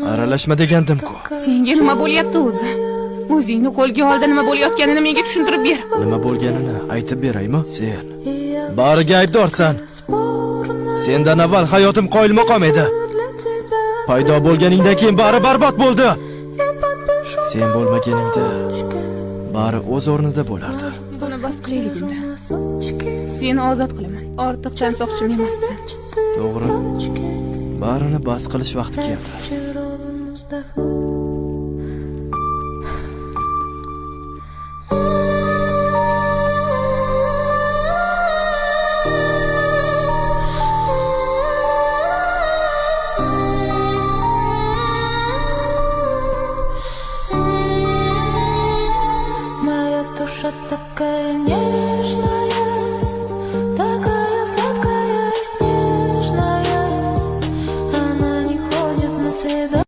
Aralashma degandim-ku. Senga nima bo'lyapti o'zi? O'zingni qo'lga olda nima bo'layotganini menga tushuntirib ber. Nima bo'lganini aytib beraymi? Sen bariga aybdorsan. Sendan avval hayotim qoyil maqom edi. Paydo bo'lganingdan keyin bari barbod bo'ldi. Sen bo'lmaganingda bari o'z o'rnida bo'lardi. Buni bas qilaylik unda. Seni ozod qilaman. Ortiq chansoqchim emassan. To'g'ri. Barini bas qilish vaqti keldi. Моя душа такая